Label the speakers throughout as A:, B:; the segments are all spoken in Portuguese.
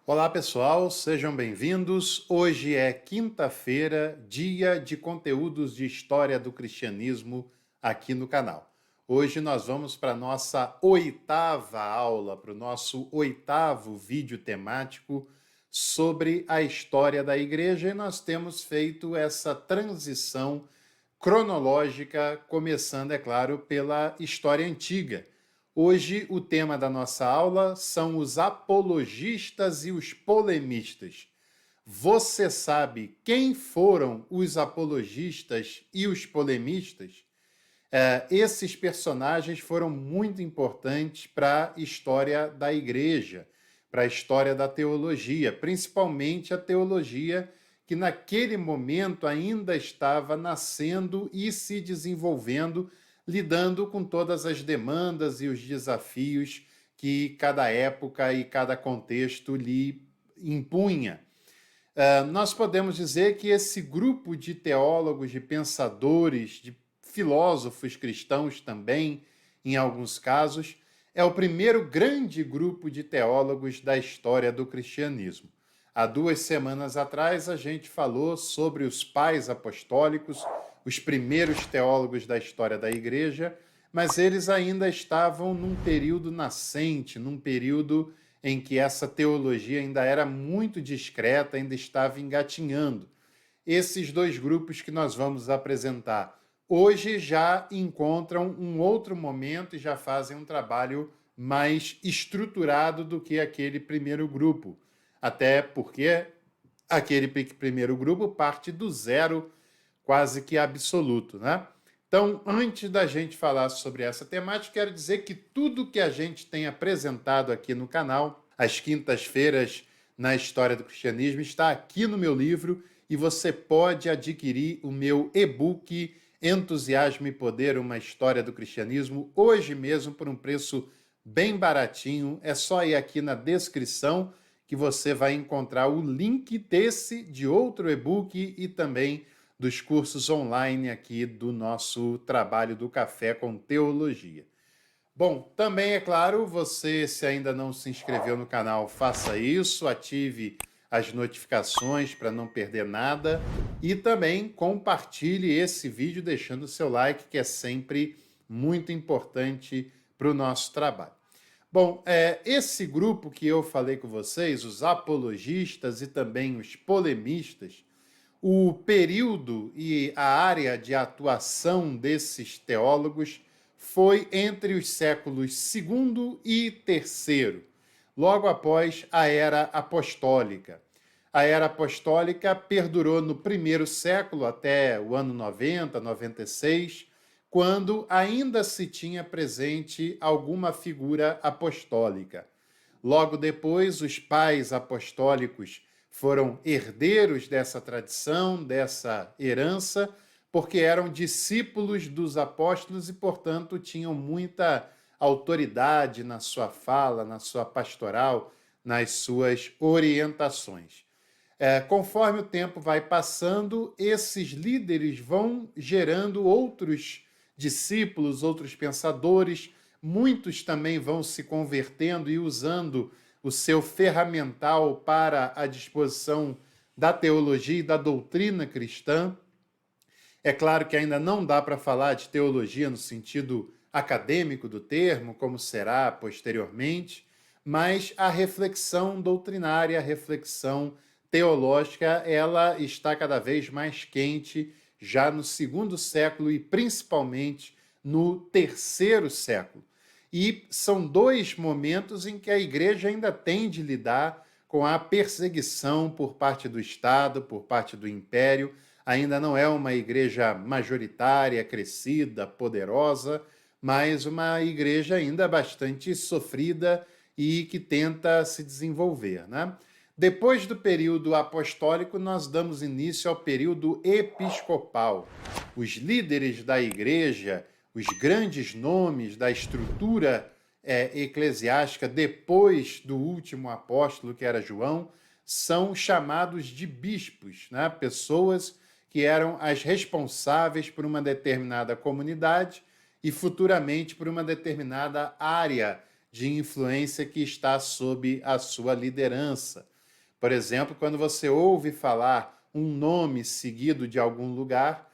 A: Olá pessoal, sejam bem-vindos. Hoje é quinta-feira, dia de conteúdos de história do cristianismo aqui no canal. Hoje nós vamos para a nossa oitava aula, para o nosso oitavo vídeo temático sobre a história da igreja, e nós temos feito essa transição cronológica, começando, é claro, pela história antiga. Hoje, o tema da nossa aula são os apologistas e os polemistas. Você sabe quem foram os apologistas e os polemistas? Esses personagens foram muito importantes para a história da igreja, para a história da teologia, principalmente a teologia que naquele momento ainda estava nascendo e se desenvolvendo, lidando com todas as demandas e os desafios que cada época e cada contexto lhe impunha. Nós podemos dizer que esse grupo de teólogos, de pensadores, de filósofos cristãos também, em alguns casos, é o primeiro grande grupo de teólogos da história do cristianismo. Há 2 semanas atrás, a gente falou sobre os pais apostólicos, os primeiros teólogos da história da igreja, mas eles ainda estavam num período nascente, num período em que essa teologia ainda era muito discreta, ainda estava engatinhando. Esses dois grupos que nós vamos apresentar hoje já encontram um outro momento e já fazem um trabalho mais estruturado do que aquele primeiro grupo. Até porque aquele primeiro grupo parte do zero quase que absoluto, né? Então, antes da gente falar sobre essa temática, quero dizer que tudo que a gente tem apresentado aqui no canal, às quintas-feiras, na história do cristianismo, está aqui no meu livro e você pode adquirir o meu e-book Entusiasmo e Poder, uma história do cristianismo, hoje mesmo por um preço bem baratinho. É só ir aqui na descrição que você vai encontrar o link desse, de outro e-book e também dos cursos online aqui do nosso trabalho do Café com Teologia. Bom, também é claro, você, se ainda não se inscreveu no canal, faça isso, ative as notificações para não perder nada e também compartilhe esse vídeo deixando o seu like, que é sempre muito importante para o nosso trabalho. Bom, esse grupo que eu falei com vocês, os apologistas e também os polemistas, o período e a área de atuação desses teólogos foi entre os séculos segundo e terceiro, logo após a Era Apostólica. A Era Apostólica perdurou no primeiro século até o ano 90, 96, quando ainda se tinha presente alguma figura apostólica. Logo depois, os pais apostólicos foram herdeiros dessa tradição, dessa herança, porque eram discípulos dos apóstolos e, portanto, tinham muita autoridade na sua fala, na sua pastoral, nas suas orientações. Conforme o tempo vai passando, esses líderes vão gerando outros discípulos, outros pensadores, muitos também vão se convertendo e usando o seu ferramental para a disposição da teologia e da doutrina cristã. É claro que ainda não dá para falar de teologia no sentido acadêmico do termo, como será posteriormente, mas a reflexão doutrinária, a reflexão teológica, ela está cada vez mais quente já no segundo século e principalmente no terceiro século. E são dois momentos em que a igreja ainda tem de lidar com a perseguição por parte do Estado, por parte do Império. Ainda não é uma igreja majoritária, crescida, poderosa, mas uma igreja ainda bastante sofrida e que tenta se desenvolver, né? Depois do período apostólico, nós damos início ao período episcopal. Os líderes da igreja, os grandes nomes da estrutura eclesiástica depois do último apóstolo, que era João, são chamados de bispos, né? Pessoas que eram as responsáveis por uma determinada comunidade e futuramente por uma determinada área de influência que está sob a sua liderança. Por exemplo, quando você ouve falar um nome seguido de algum lugar,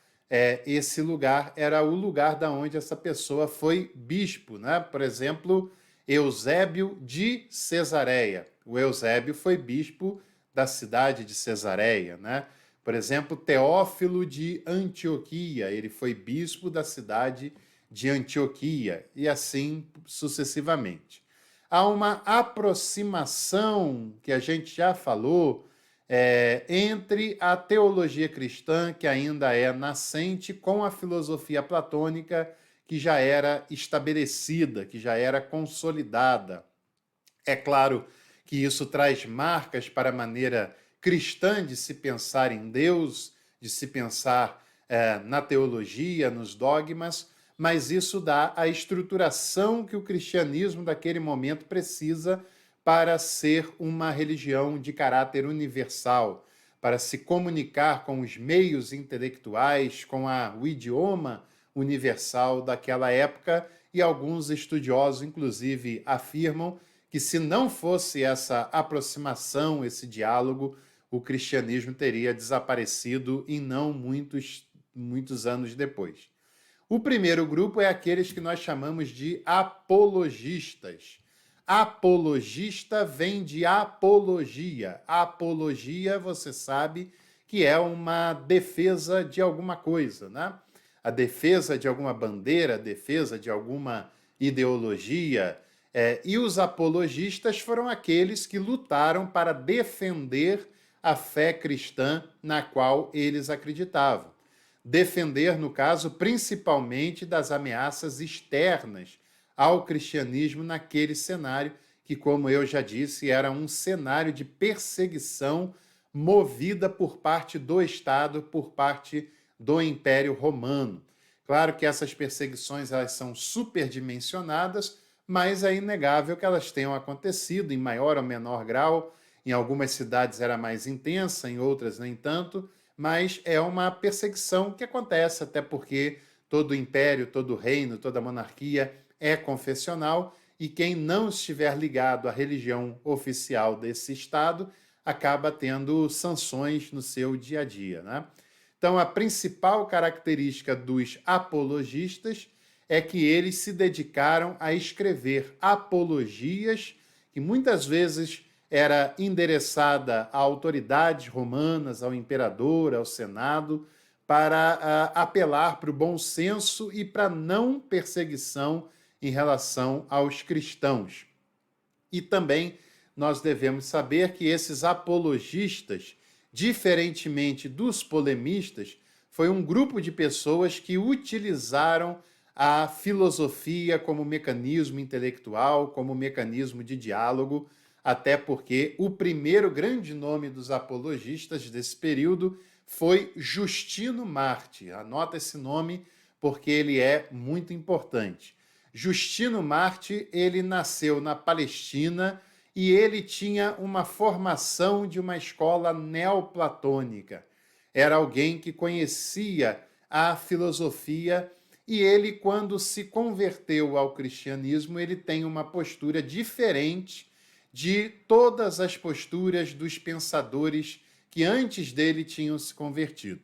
A: esse lugar era o lugar da onde essa pessoa foi bispo, né? Por exemplo, Eusébio de Cesareia. O Eusébio foi bispo da cidade de Cesareia, né? Por exemplo, Teófilo de Antioquia, ele foi bispo da cidade de Antioquia, e assim sucessivamente. Há uma aproximação, que a gente já falou, entre a teologia cristã, que ainda é nascente, com a filosofia platônica, que já era estabelecida, que já era consolidada. É claro que isso traz marcas para a maneira cristã de se pensar em Deus, de se pensar na teologia, nos dogmas, mas isso dá a estruturação que o cristianismo daquele momento precisa para ser uma religião de caráter universal, para se comunicar com os meios intelectuais, com o idioma universal daquela época, e alguns estudiosos, inclusive, afirmam que se não fosse essa aproximação, esse diálogo, o cristianismo teria desaparecido em não muitos anos depois. O primeiro grupo é aqueles que nós chamamos de apologistas. Apologista vem de apologia. Apologia, você sabe que é uma defesa de alguma coisa, né? A defesa de alguma bandeira, a defesa de alguma ideologia. E os apologistas foram aqueles que lutaram para defender a fé cristã na qual eles acreditavam. Defender, no caso, principalmente das ameaças externas ao cristianismo naquele cenário, que, como eu já disse, era um cenário de perseguição movida por parte do Estado, por parte do Império Romano. Claro que essas perseguições elas são superdimensionadas, mas é inegável que elas tenham acontecido em maior ou menor grau. Em algumas cidades era mais intensa, em outras nem tanto, mas é uma perseguição que acontece, até porque todo império, todo reino, toda monarquia é confessional, e quem não estiver ligado à religião oficial desse Estado acaba tendo sanções no seu dia a dia, né? Então, a principal característica dos apologistas é que eles se dedicaram a escrever apologias, que muitas vezes era endereçada a autoridades romanas, ao imperador, ao Senado, para apelar para o bom senso e para não perseguição em relação aos cristãos. E também nós devemos saber que esses apologistas, diferentemente dos polemistas, foi um grupo de pessoas que utilizaram a filosofia como mecanismo intelectual, como mecanismo de diálogo, até porque o primeiro grande nome dos apologistas desse período foi Justino Marte. Anota esse nome porque ele é muito importante. Justino Marte, ele nasceu na Palestina e ele tinha uma formação de uma escola neoplatônica. Era alguém que conhecia a filosofia e ele, quando se converteu ao cristianismo, ele tem uma postura diferente de todas as posturas dos pensadores que antes dele tinham se convertido.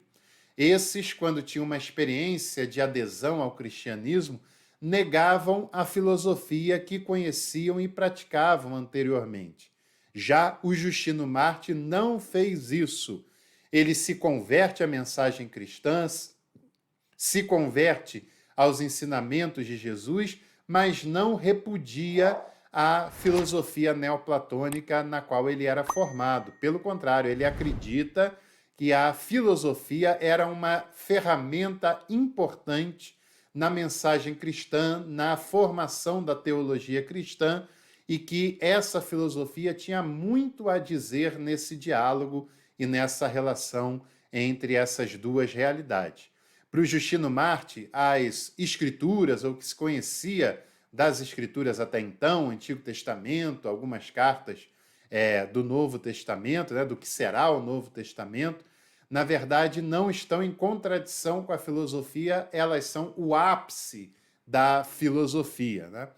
A: Esses, quando tinham uma experiência de adesão ao cristianismo, negavam a filosofia que conheciam e praticavam anteriormente. Já o Justino Marte não fez isso. Ele se converte à mensagem cristã, se converte aos ensinamentos de Jesus, mas não repudia a filosofia neoplatônica na qual ele era formado. Pelo contrário, ele acredita que a filosofia era uma ferramenta importante na mensagem cristã, na formação da teologia cristã, e que essa filosofia tinha muito a dizer nesse diálogo e nessa relação entre essas duas realidades. Para o Justino Marte, as escrituras, ou o que se conhecia das escrituras até então, o Antigo Testamento, algumas cartas do Novo Testamento, né, do que será o Novo Testamento, na verdade não estão em contradição com a filosofia, elas são o ápice da filosofia, né?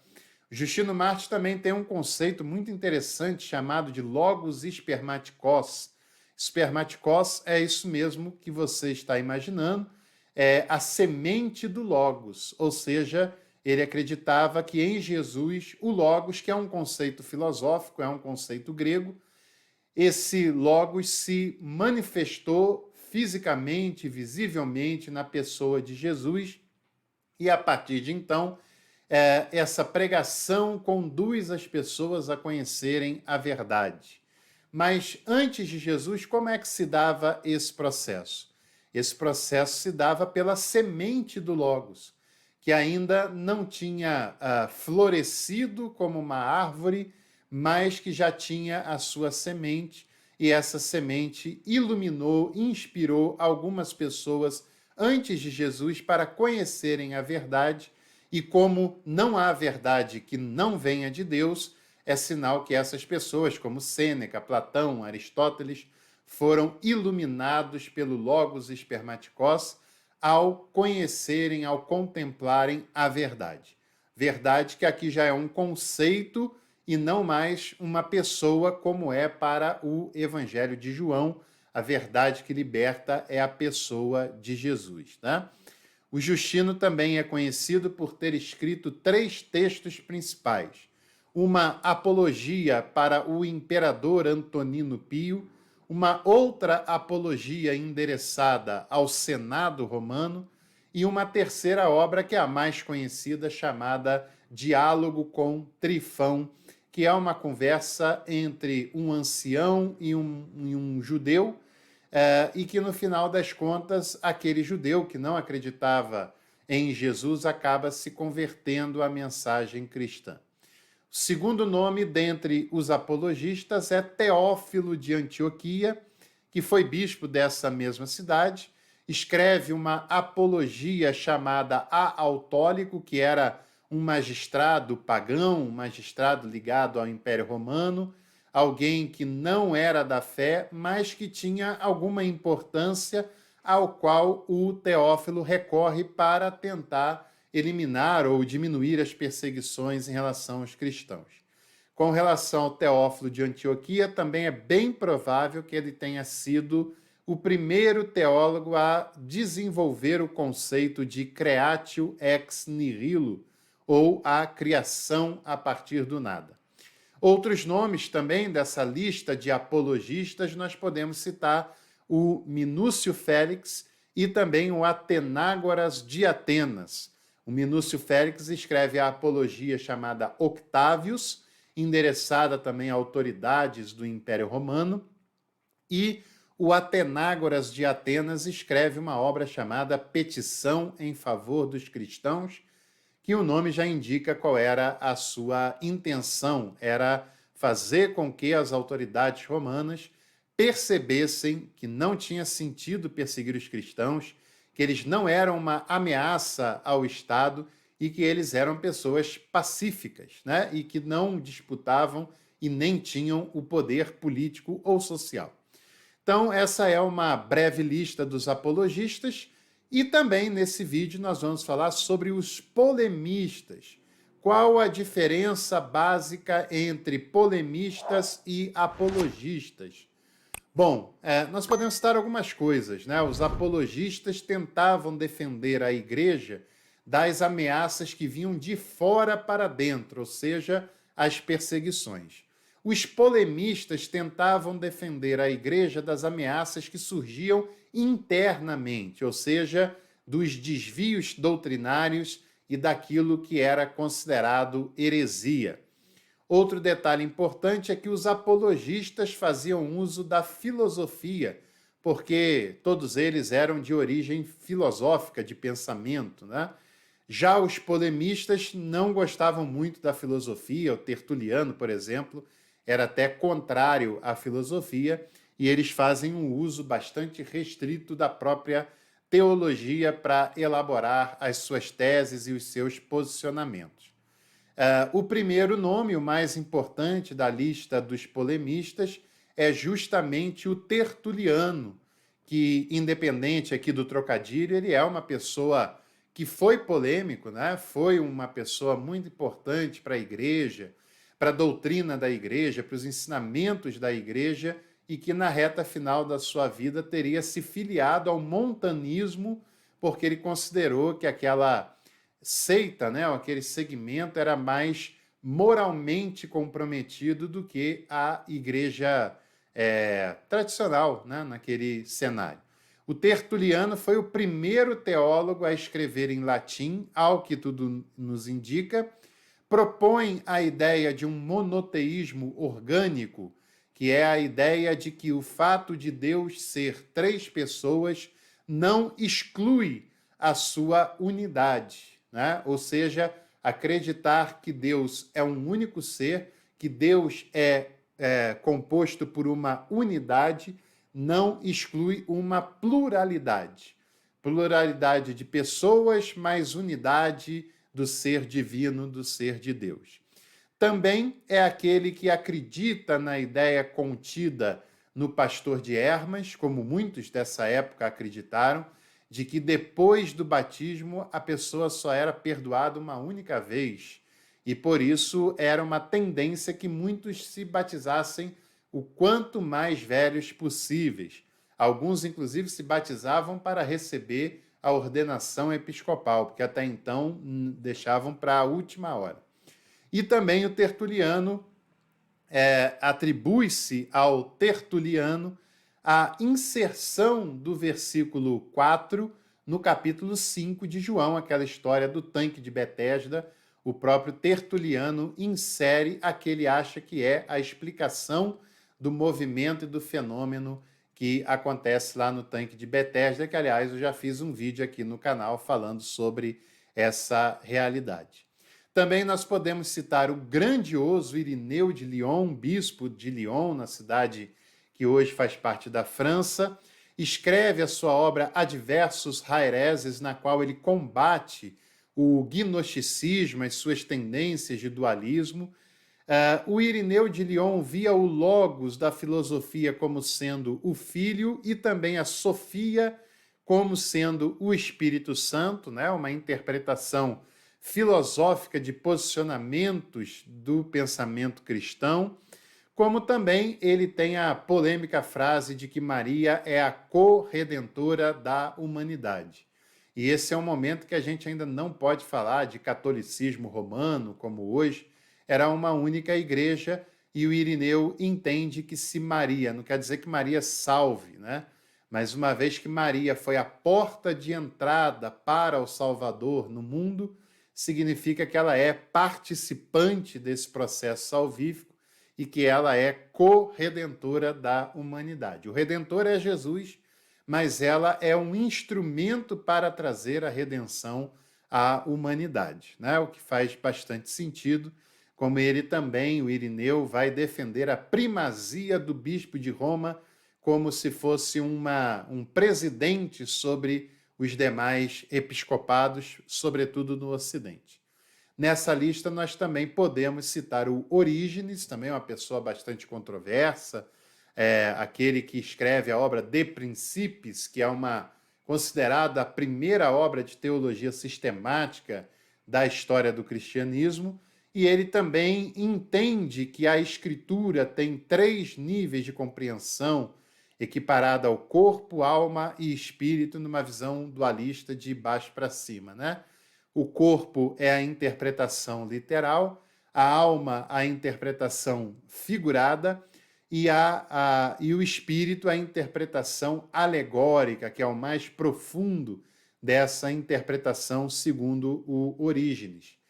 A: Justino Martins também tem um conceito muito interessante chamado de logos espermaticós. Espermaticós é isso mesmo que você está imaginando, é a semente do logos, ou seja, ele acreditava que em Jesus o logos, que é um conceito filosófico, é um conceito grego, esse logos se manifestou fisicamente, visivelmente na pessoa de Jesus, e a partir de então, essa pregação conduz as pessoas a conhecerem a verdade. Mas antes de Jesus, como é que se dava esse processo? Esse processo se dava pela semente do Logos, que ainda não tinha florescido como uma árvore, mas que já tinha a sua semente, e essa semente iluminou, inspirou algumas pessoas antes de Jesus para conhecerem a verdade, e como não há verdade que não venha de Deus, é sinal que essas pessoas, como Sêneca, Platão, Aristóteles, foram iluminados pelo Logos espermaticós ao conhecerem, ao contemplarem a verdade. Verdade que aqui já é um conceito e não mais uma pessoa, como é para o Evangelho de João. A verdade que liberta é a pessoa de Jesus, né? O Justino também é conhecido por ter escrito 3 textos principais. Uma apologia para o imperador Antonino Pio, uma outra apologia endereçada ao Senado romano e uma terceira obra que é a mais conhecida, chamada Diálogo com Trifão, que é uma conversa entre um ancião e um judeu, e que no final das contas, aquele judeu que não acreditava em Jesus acaba se convertendo à mensagem cristã. O segundo nome dentre os apologistas é Teófilo de Antioquia, que foi bispo dessa mesma cidade, escreve uma apologia chamada A Autólico, que era um magistrado pagão, um magistrado ligado ao Império Romano, alguém que não era da fé, mas que tinha alguma importância, ao qual o Teófilo recorre para tentar eliminar ou diminuir as perseguições em relação aos cristãos. Com relação ao Teófilo de Antioquia, também é bem provável que ele tenha sido o primeiro teólogo a desenvolver o conceito de creatio ex nihilo, ou a criação a partir do nada. Outros nomes também dessa lista de apologistas, nós podemos citar o Minúcio Félix e também o Atenágoras de Atenas. O Minúcio Félix escreve a apologia chamada Octavius, endereçada também a autoridades do Império Romano, e o Atenágoras de Atenas escreve uma obra chamada Petição em Favor dos Cristãos, que o nome já indica qual era a sua intenção, era fazer com que as autoridades romanas percebessem que não tinha sentido perseguir os cristãos, que eles não eram uma ameaça ao Estado e que eles eram pessoas pacíficas, né? E que não disputavam e nem tinham o poder político ou social. Então, essa é uma breve lista dos apologistas. E também nesse vídeo nós vamos falar sobre os polemistas. Qual a diferença básica entre polemistas e apologistas? Bom, nós podemos citar algumas coisas, né? Os apologistas tentavam defender a igreja das ameaças que vinham de fora para dentro, ou seja, as perseguições. Os polemistas tentavam defender a igreja das ameaças que surgiam internamente, ou seja, dos desvios doutrinários e daquilo que era considerado heresia. Outro detalhe importante é que os apologistas faziam uso da filosofia, porque todos eles eram de origem filosófica, de pensamento, né? Já os polemistas não gostavam muito da filosofia. O Tertuliano, por exemplo, era até contrário à filosofia, e eles fazem um uso bastante restrito da própria teologia para elaborar as suas teses e os seus posicionamentos. O primeiro nome, o mais importante da lista dos polemistas, é justamente o Tertuliano, que, independente aqui do trocadilho, ele é uma pessoa que foi polêmico, né? Foi uma pessoa muito importante para a igreja, para a doutrina da igreja, para os ensinamentos da igreja, e que na reta final da sua vida teria se filiado ao montanismo, porque ele considerou que aquela seita, né, ou aquele segmento era mais moralmente comprometido do que a igreja tradicional, né, naquele cenário. O Tertuliano foi o primeiro teólogo a escrever em latim, ao que tudo nos indica, propõe a ideia de um monoteísmo orgânico, que é a ideia de que o fato de Deus ser três pessoas não exclui a sua unidade, né? Ou seja, acreditar que Deus é um único ser, que Deus é composto por uma unidade, não exclui uma pluralidade. Pluralidade de pessoas, mais unidade do ser divino, do ser de Deus. Também é aquele que acredita na ideia contida no Pastor de Hermas, como muitos dessa época acreditaram, de que depois do batismo a pessoa só era perdoada uma única vez. E por isso era uma tendência que muitos se batizassem o quanto mais velhos possíveis. Alguns, inclusive, se batizavam para receber a ordenação episcopal, porque até então deixavam para a última hora. E também o Tertuliano, atribui-se ao Tertuliano a inserção do versículo 4 no capítulo 5 de João, aquela história do tanque de Betesda. O próprio Tertuliano insere a que ele acha que é a explicação do movimento e do fenômeno que acontece lá no tanque de Betesda, que, aliás, eu já fiz um vídeo aqui no canal falando sobre essa realidade. Também nós podemos citar o grandioso Irineu de Lyon, bispo de Lyon, na cidade que hoje faz parte da França. Escreve a sua obra Adversus Haereses, na qual ele combate o gnosticismo, as suas tendências de dualismo. O Irineu de Lyon via o logos da filosofia como sendo o Filho e também a Sofia como sendo o Espírito Santo, né? Uma interpretação filosófica de posicionamentos do pensamento cristão, como também ele tem a polêmica frase de que Maria é a corredentora da humanidade. E esse é um momento que a gente ainda não pode falar de catolicismo romano, como hoje, era uma única igreja, e o Irineu entende que se Maria, não quer dizer que Maria salve, né? Mas uma vez que Maria foi a porta de entrada para o Salvador no mundo, significa que ela é participante desse processo salvífico e que ela é corredentora da humanidade. O Redentor é Jesus, mas ela é um instrumento para trazer a redenção à humanidade, né? O que faz bastante sentido, como ele também, o Irineu, vai defender a primazia do bispo de Roma como se fosse um presidente sobre os demais episcopados, sobretudo no Ocidente. Nessa lista, nós também podemos citar o Orígenes, também uma pessoa bastante controversa, aquele que escreve a obra De Principis, que é considerada a primeira obra de teologia sistemática da história do cristianismo, e ele também entende que a Escritura tem 3 níveis de compreensão, equiparada ao corpo, alma e espírito, numa visão dualista de baixo para cima, né? O corpo é a interpretação literal, a alma a interpretação figurada e o espírito a interpretação alegórica, que é o mais profundo dessa interpretação segundo o Orígenes.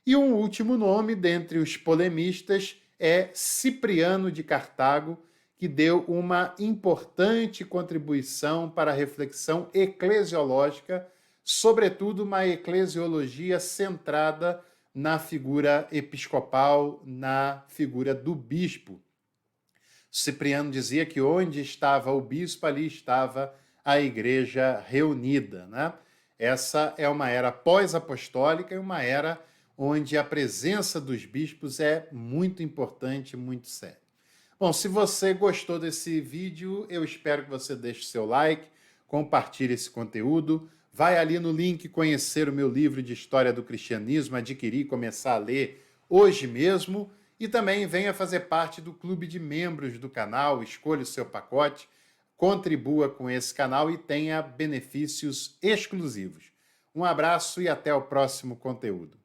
A: E um último nome dentre os polemistas é Cipriano de Cartago, que deu uma importante contribuição para a reflexão eclesiológica, sobretudo uma eclesiologia centrada na figura episcopal, na figura do bispo. Cipriano dizia que onde estava o bispo, ali estava a igreja reunida, né? Essa é uma era pós-apostólica e uma era onde a presença dos bispos é muito importante, muito séria. Bom, se você gostou desse vídeo, eu espero que você deixe seu like, compartilhe esse conteúdo. Vai ali no link conhecer o meu livro de História do Cristianismo, adquirir e começar a ler hoje mesmo. E também venha fazer parte do clube de membros do canal, escolha o seu pacote, contribua com esse canal e tenha benefícios exclusivos. Um abraço e até o próximo conteúdo.